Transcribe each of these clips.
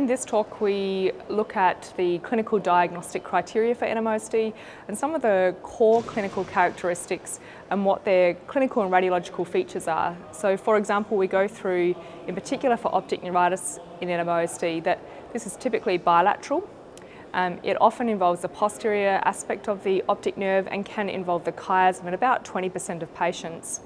in this talk we look at the clinical diagnostic criteria for NMOSD and some of the core clinical characteristics and what their clinical and radiological features are. So for example, we go through, in particular for optic neuritis in NMOSD, that this is typically bilateral. It often involves the posterior aspect of the optic nerve and can involve the chiasm in about 20% of patients.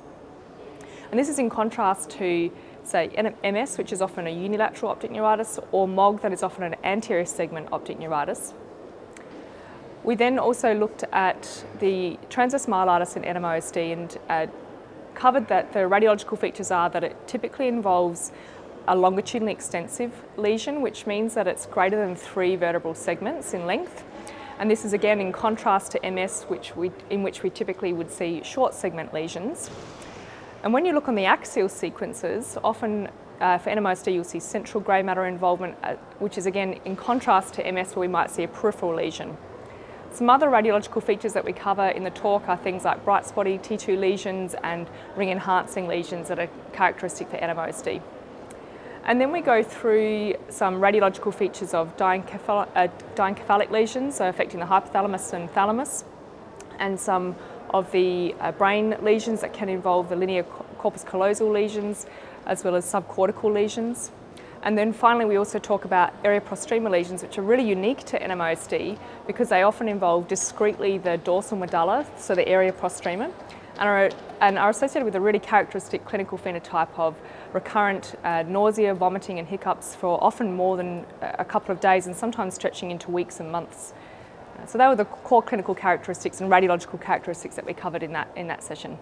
And this is in contrast to, say, MS, which is often a unilateral optic neuritis, or MOG, that is often an anterior segment optic neuritis. We then also looked at the transverse myelitis in NMOSD and covered that the radiological features are that it typically involves a longitudinally extensive lesion, which means that it's greater than 3 vertebral segments in length. And this is again in contrast to MS, in which we typically would see short segment lesions. And when you look on the axial sequences, often for NMOSD you'll see central grey matter involvement, which is again in contrast to MS where we might see a peripheral lesion. Some other radiological features that we cover in the talk are things like bright spotty T2 lesions and ring enhancing lesions that are characteristic for NMOSD. And then we go through some radiological features of diencephalic lesions, so affecting the hypothalamus and thalamus, and some of the brain lesions that can involve the linear corpus callosal lesions as well as subcortical lesions. And then finally we also talk about area prostrema lesions, which are really unique to NMOSD because they often involve discretely the dorsal medulla, so the area prostrema, and are associated with a really characteristic clinical phenotype of recurrent nausea, vomiting and hiccups for often more than a couple of days and sometimes stretching into weeks and months. So they were the core clinical characteristics and radiological characteristics that we covered in that session.